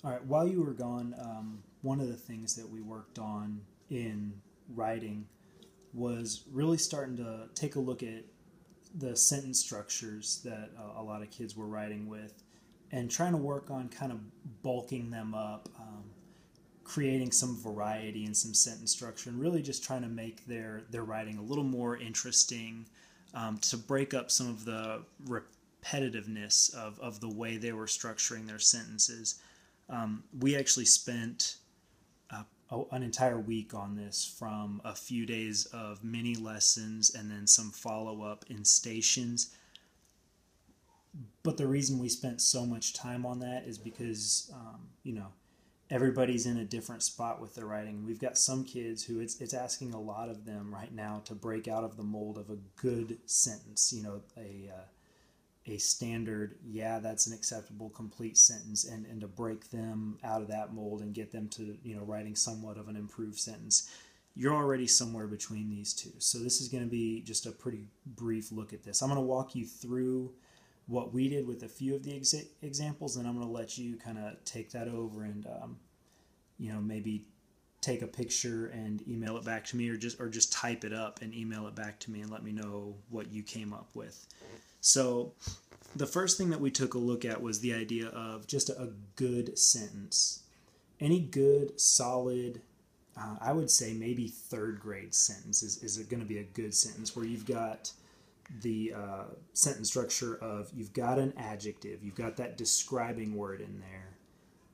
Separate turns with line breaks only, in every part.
All right, while you were gone, one of the things that we worked on in writing was really starting to take a look at the sentence structures that a lot of kids were writing with and trying to work on kind of bulking them up, creating some variety in some sentence structure, and really just trying to make their writing a little more interesting, to break up some of the repetitiveness of the way they were structuring their sentences. We actually spent an entire week on this, from a few days of mini lessons and then some follow-up in stations. But the reason we spent so much time on that is because, everybody's in a different spot with their writing. We've got some kids who it's asking a lot of them right now to break out of the mold of a good sentence, a standard, yeah, that's an acceptable complete sentence, and to break them out of that mold and get them to, writing somewhat of an improved sentence. You're already somewhere between these two. So this is going to be just a pretty brief look at this. I'm going to walk you through what we did with a few of the examples, and I'm going to let you kind of take that over and, maybe take a picture and email it back to me, or just type it up and email it back to me and let me know what you came up with. So the first thing that we took a look at was the idea of just a good sentence. Any good, solid, I would say maybe third grade sentence is going to be a good sentence, where you've got the sentence structure of, you've got an adjective, you've got that describing word in there,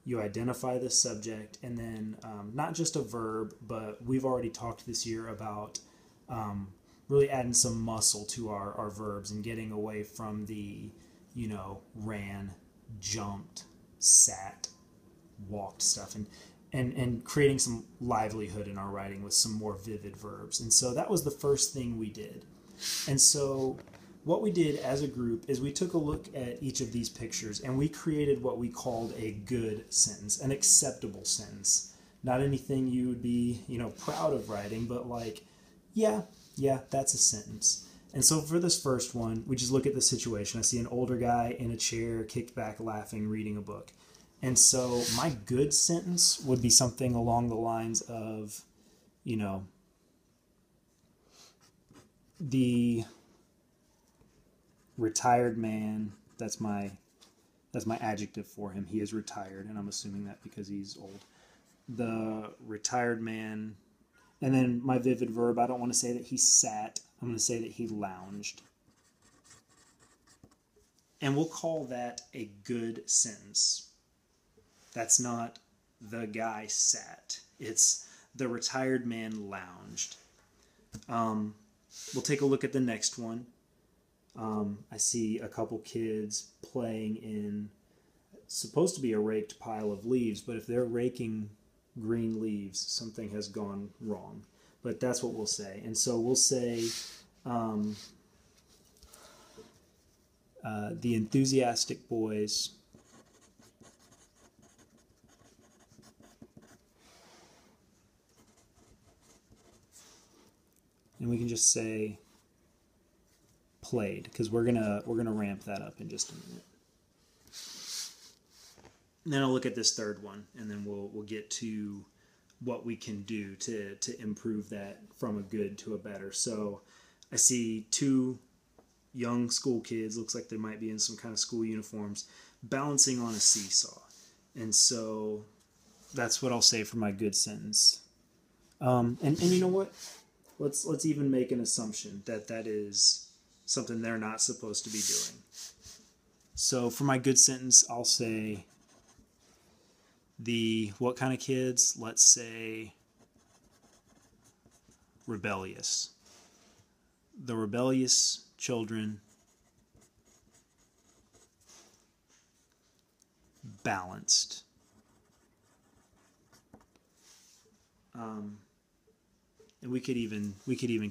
you identify the subject, and then not just a verb, but we've already talked this year about really adding some muscle to our verbs and getting away from the, ran, jumped, sat, walked stuff, and creating some livelihood in our writing with some more vivid verbs. And so that was the first thing we did. And so what we did as a group is we took a look at each of these pictures and we created what we called a good sentence, an acceptable sentence. Not anything you would be, proud of writing, but like, yeah, that's a sentence. And so for this first one, we just look at the situation. I see an older guy in a chair, kicked back, laughing, reading a book. And so my good sentence would be something along the lines of, the retired man, that's my adjective for him. He is retired, and I'm assuming that because he's old. The retired man, and then my vivid verb, I don't want to say that he sat, I'm going to say that he lounged. And we'll call that a good sentence. That's not the guy sat. It's the retired man lounged. We'll take a look at the next one. I see a couple kids playing in, supposed to be a raked pile of leaves, but if they're raking green leaves, something has gone wrong. But that's what we'll say. And so we'll say the enthusiastic boys and we can just say played, because we're gonna ramp that up in just a minute. And then I'll look at this third one, and then we'll get to what we can do to improve that from a good to a better. So I see two young school kids, looks like they might be in some kind of school uniforms, balancing on a seesaw. And so that's what I'll say for my good sentence. And you know what? Let's even make an assumption that is something they're not supposed to be doing. So for my good sentence, I'll say what kind of kids? Let's say rebellious. The rebellious children balanced. And we could even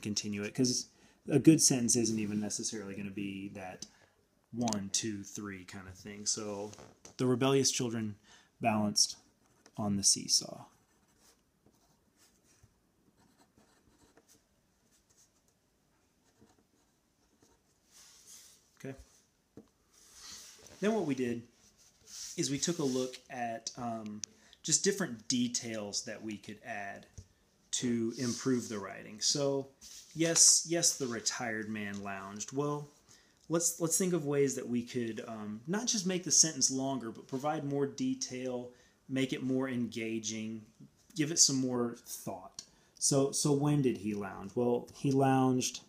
continue it, because a good sentence isn't even necessarily going to be that 1, 2, 3 kind of thing. So the rebellious children balanced on the seesaw. Okay. Then what we did is we took a look at just different details that we could add to improve the writing. So, yes, the retired man lounged. Well, let's think of ways that we could not just make the sentence longer, but provide more detail, make it more engaging, give it some more thought. So when did he lounge? Well, he lounged,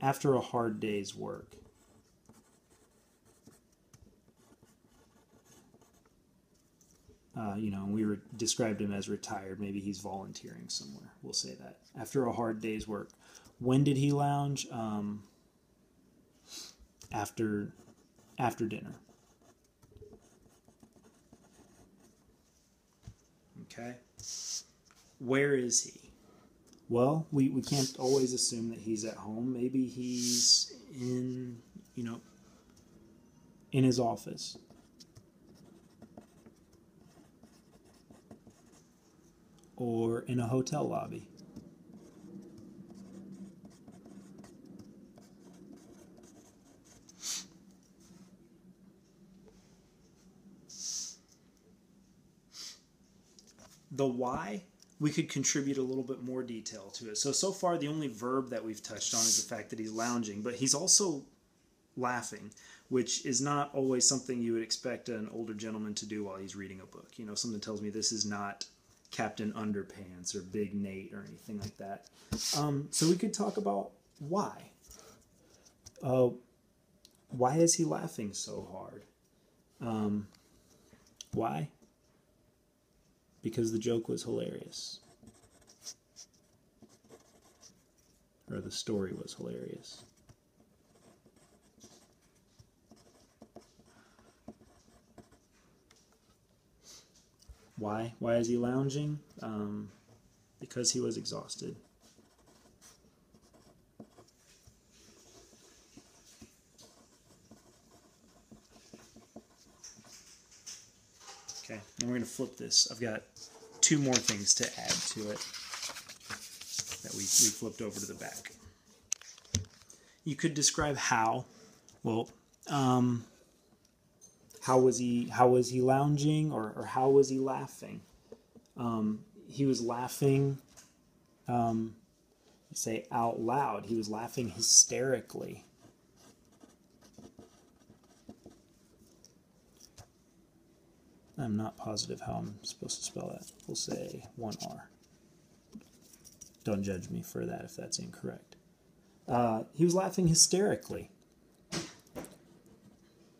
after a hard day's work. We described him as retired. Maybe he's volunteering somewhere. We'll say that. After a hard day's work. When did he lounge? After dinner. Okay. Where is he? Well, we can't always assume that he's at home. Maybe he's in his office. Or in a hotel lobby. The why, we could contribute a little bit more detail to it. So far, the only verb that we've touched on is the fact that he's lounging, but he's also laughing, which is not always something you would expect an older gentleman to do while he's reading a book. Something tells me this is not Captain Underpants or Big Nate or anything like that. So we could talk about why. Why is he laughing so hard? Why? Because the joke was hilarious. Or the story was hilarious. Why? Why is he lounging? Because he was exhausted. Okay, and we're going to flip this. I've got two more things to add to it that we flipped over to the back. You could describe how. Well, how was he lounging, or how was he laughing? He was laughing, say out loud. He was laughing hysterically. I'm not positive how I'm supposed to spell that. We'll say one R. Don't judge me for that if that's incorrect. He was laughing hysterically.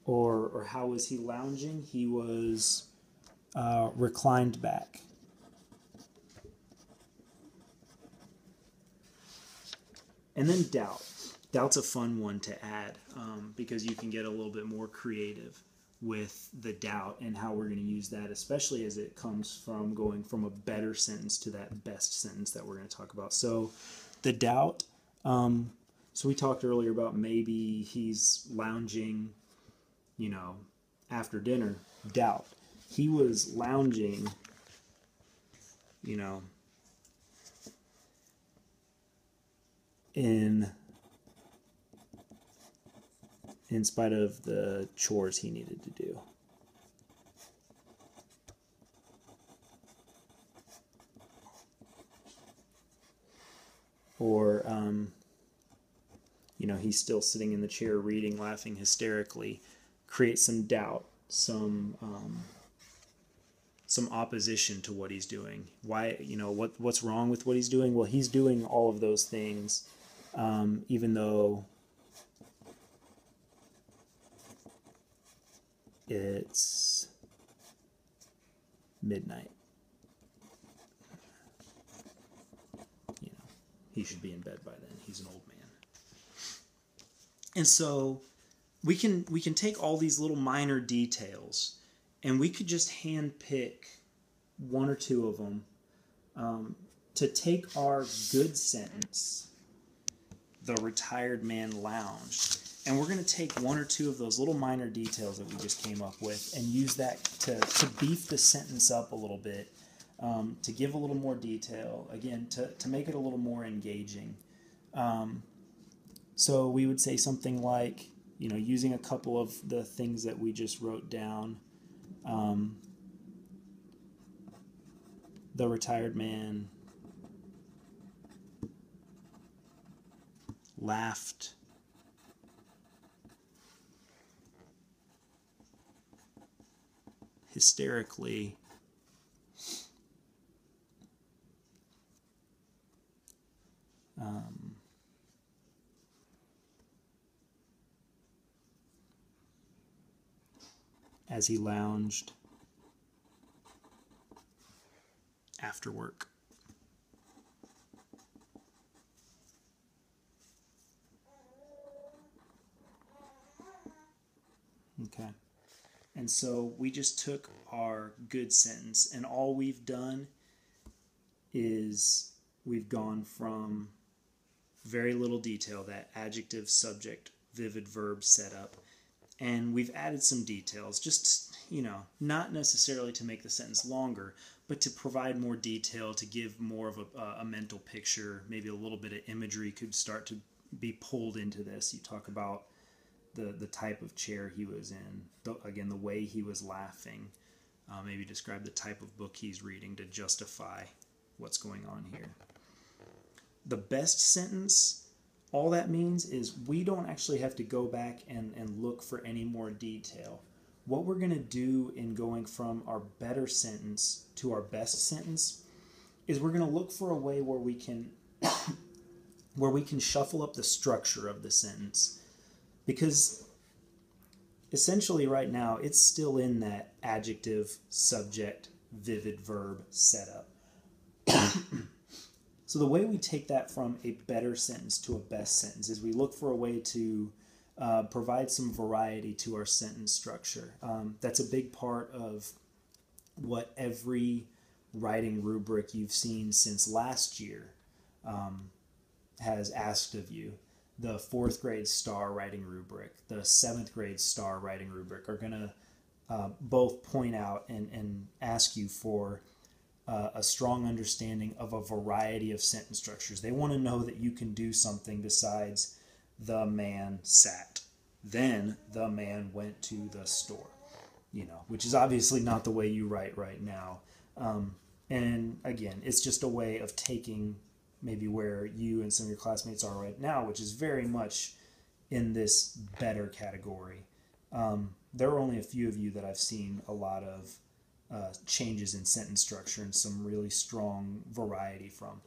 Or how was he lounging? He was reclined back. And then doubt. Doubt's a fun one to add because you can get a little bit more creative with the doubt and how we're going to use that, especially as it comes from going from a better sentence to that best sentence that we're going to talk about. So the doubt, so we talked earlier about maybe he's lounging, after dinner. Doubt. He was lounging, in spite of the chores he needed to do. Or, he's still sitting in the chair reading, laughing hysterically. Create some doubt, some opposition to what he's doing. Why, what's wrong with what he's doing? Well, he's doing all of those things, even though it's midnight. He should be in bed by then. He's an old man. And so we can take all these little minor details and we could just hand pick one or two of them to take our good sentence, the retired man lounged, and we're going to take one or two of those little minor details that we just came up with and use that to beef the sentence up a little bit, to give a little more detail, again, to make it a little more engaging. So we would say something like, using a couple of the things that we just wrote down. The retired man laughed hysterically as he lounged after work. Okay. And so we just took our good sentence, and all we've done is we've gone from very little detail, that adjective, subject, vivid verb setup, and we've added some details, just, not necessarily to make the sentence longer, but to provide more detail, to give more of a mental picture. Maybe a little bit of imagery could start to be pulled into this. You talk about the type of chair he was in, again, the way he was laughing. Maybe describe the type of book he's reading to justify what's going on here. The best sentence, all that means is we don't actually have to go back and look for any more detail. What we're going to do in going from our better sentence to our best sentence is we're going to look for a way where we can shuffle up the structure of the sentence. Because essentially right now it's still in that adjective, subject, vivid verb setup. So the way we take that from a better sentence to a best sentence is we look for a way to provide some variety to our sentence structure. That's a big part of what every writing rubric you've seen since last year has asked of you. The 4th grade STAR writing rubric, the 7th grade STAR writing rubric are going to both point out and ask you for a strong understanding of a variety of sentence structures. They want to know that you can do something besides the man sat, then the man went to the store, which is obviously not the way you write right now. And again, it's just a way of taking maybe where you and some of your classmates are right now, which is very much in this better category. There are only a few of you that I've seen a lot of changes in sentence structure and some really strong variety from.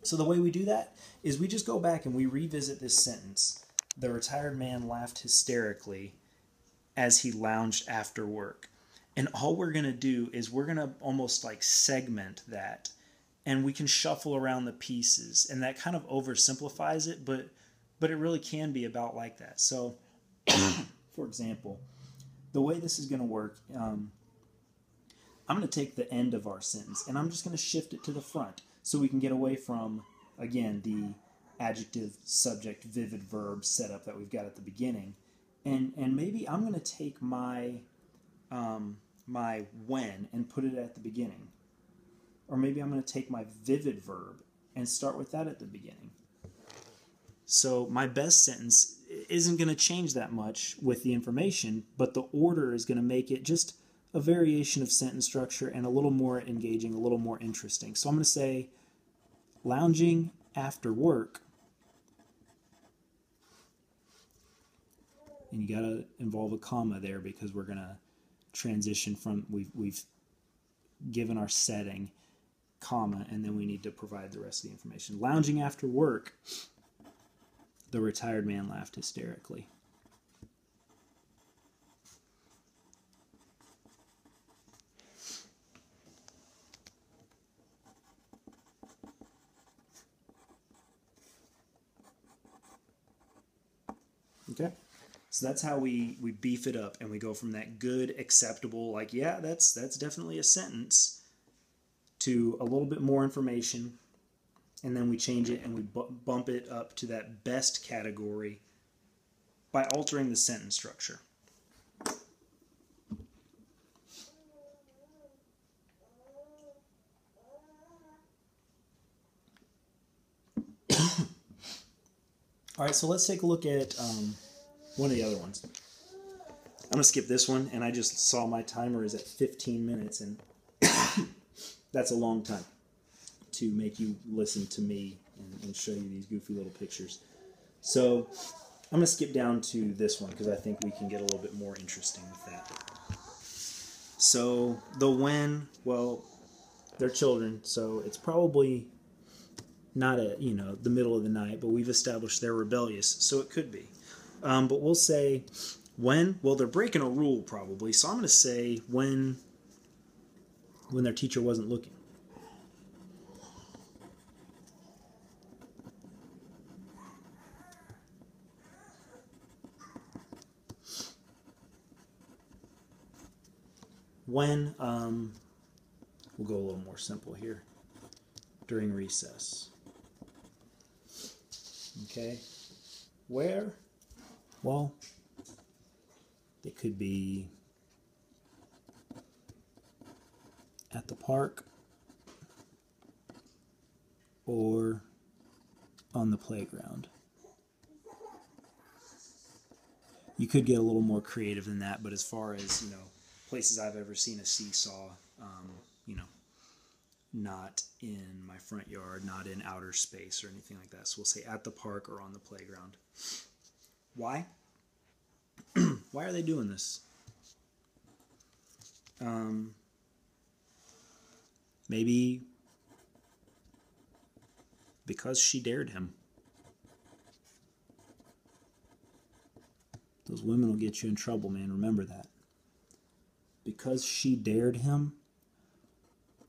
So the way we do that is we just go back and we revisit this sentence. The retired man laughed hysterically as he lounged after work. And all we're going to do is we're going to almost like segment that, and we can shuffle around the pieces, and that kind of oversimplifies it, but it really can be about like that. So, for example, the way this is going to work, I'm going to take the end of our sentence, and I'm just going to shift it to the front so we can get away from, again, the adjective, subject, vivid verb setup that we've got at the beginning. And maybe I'm going to take my my when and put it at the beginning. Or maybe I'm going to take my vivid verb and start with that at the beginning. So my best sentence isn't going to change that much with the information, but the order is going to make it just a variation of sentence structure and a little more engaging, a little more interesting. So I'm going to say, lounging after work. And you got to involve a comma there because we're going to transition from, we've given our setting, comma, and then we need to provide the rest of the information. Lounging after work, the retired man laughed hysterically. Okay, so that's how we beef it up, and we go from that good, acceptable, like, yeah, that's definitely a sentence, to a little bit more information, and then we change it and we bump it up to that best category by altering the sentence structure. All right, so let's take a look at one of the other ones. I'm going to skip this one, and I just saw my timer is at 15 minutes, and that's a long time to make you listen to me and show you these goofy little pictures. So I'm going to skip down to this one because I think we can get a little bit more interesting with that. So the when, well, they're children, so it's probably not the middle of the night, but we've established they're rebellious, so it could be. But we'll say when, well, they're breaking a rule probably, so I'm going to say when their teacher wasn't looking. When, we'll go a little more simple here, during recess. Okay, where? Well, it could be at the park or on the playground. You could get a little more creative than that, but as far as, places I've ever seen a seesaw, not in my front yard, not in outer space or anything like that. So we'll say at the park or on the playground. Why? Why are they doing this? Maybe because she dared him. Those women will get you in trouble, man. Remember that. Because she dared him,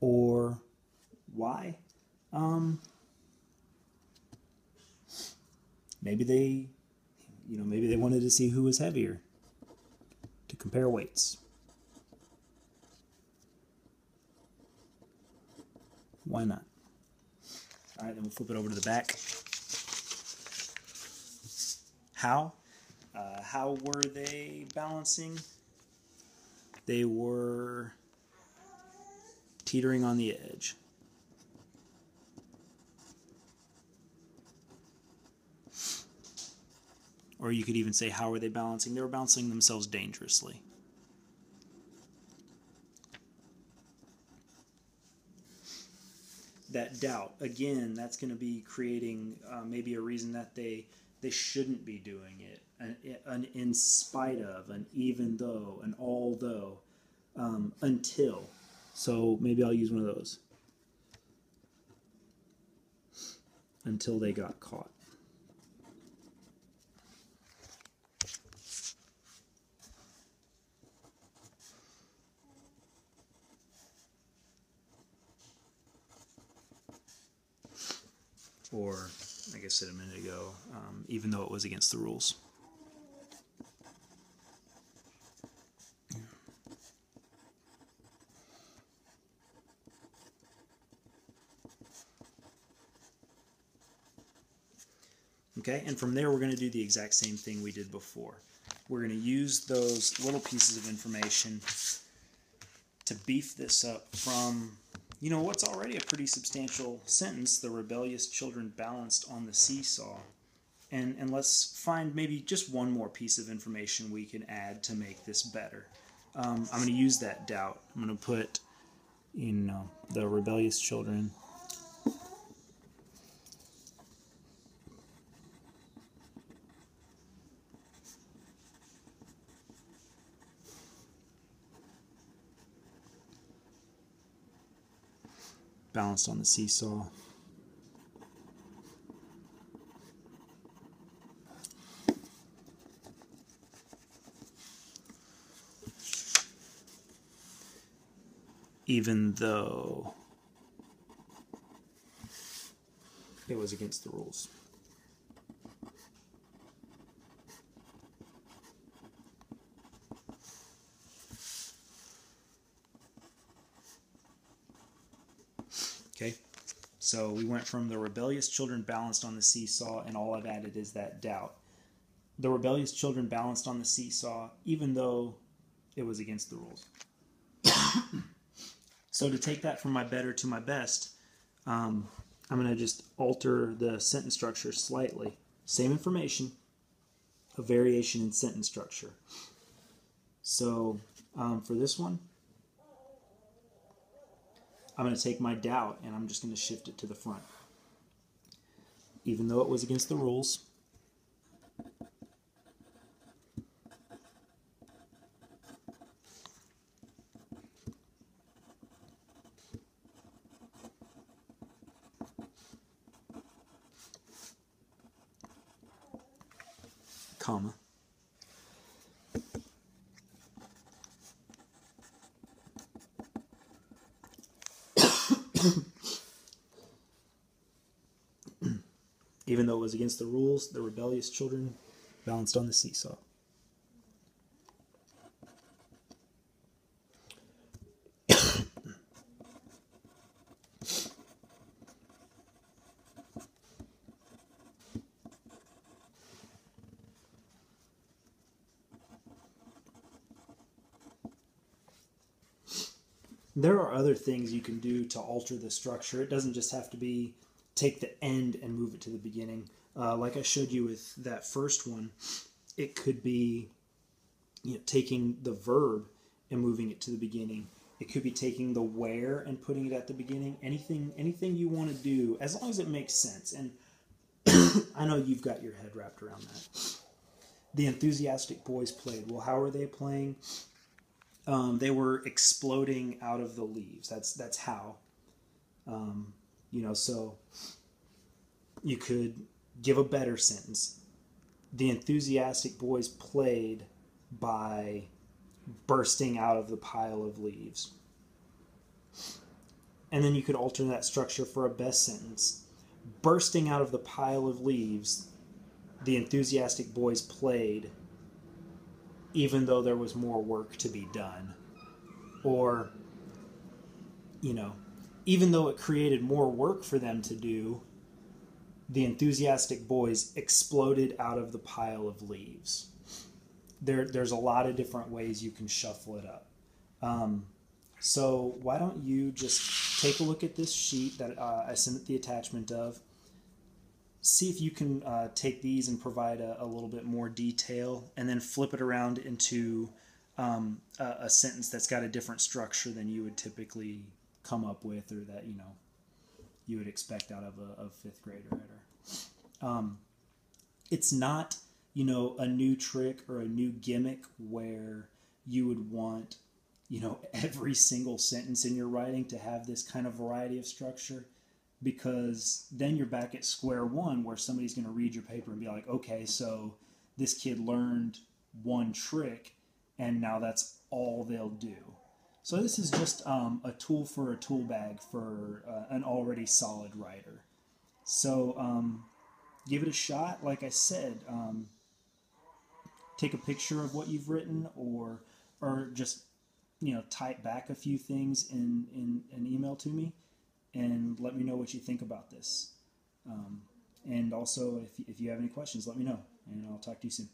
or why? Maybe they wanted to see who was heavier, to compare weights. Why not? All right, then we'll flip it over to the back. How? How were they balancing? They were teetering on the edge. Or you could even say, how were they balancing? They were balancing themselves dangerously. That doubt, again, that's going to be creating maybe a reason that they shouldn't be doing it. An in spite of, an even though, an although, until. So maybe I'll use one of those. Until they got caught. Or, like I said a minute ago, even though it was against the rules. Okay, and from there we're going to do the exact same thing we did before. We're going to use those little pieces of information to beef this up from, what's already a pretty substantial sentence, the rebellious children balanced on the seesaw. And let's find maybe just one more piece of information we can add to make this better. I'm going to use that doubt. I'm going to put, the rebellious children balanced on the seesaw. Even though it was against the rules. Okay, so we went from the rebellious children balanced on the seesaw, and all I've added is that doubt. The rebellious children balanced on the seesaw, even though it was against the rules. So to take that from my better to my best, I'm going to just alter the sentence structure slightly. Same information, a variation in sentence structure. So for this one, I'm going to take my doubt and I'm just going to shift it to the front. Even though it was against the rules, comma. Even though it was against the rules, the rebellious children balanced on the seesaw. There are other things you can do to alter the structure. It doesn't just have to be take the end and move it to the beginning. Like I showed you with that first one, it could be taking the verb and moving it to the beginning. It could be taking the where and putting it at the beginning. Anything you want to do, as long as it makes sense. And I know you've got your head wrapped around that. The enthusiastic boys played. Well, how are they playing? They were exploding out of the leaves. That's how. So you could give a better sentence. The enthusiastic boys played by bursting out of the pile of leaves. And then you could alter that structure for a best sentence. Bursting out of the pile of leaves, the enthusiastic boys played even though there was more work to be done. Or, even though it created more work for them to do, the enthusiastic boys exploded out of the pile of leaves. There's a lot of different ways you can shuffle it up. So why don't you just take a look at this sheet that I sent the attachment of. See if you can take these and provide a little bit more detail, and then flip it around into a sentence that's got a different structure than you would typically come up with, or that you would expect out of a fifth grade writer. It's not a new trick or a new gimmick where you would want every single sentence in your writing to have this kind of variety of structure. Because then you're back at square one, where somebody's going to read your paper and be like, okay, so this kid learned one trick and now that's all they'll do. So this is just a tool for a tool bag for an already solid writer. So give it a shot. Like I said, take a picture of what you've written, or just type back a few things in an email to me, and let me know what you think about this. And also, if you have any questions, let me know, and I'll talk to you soon.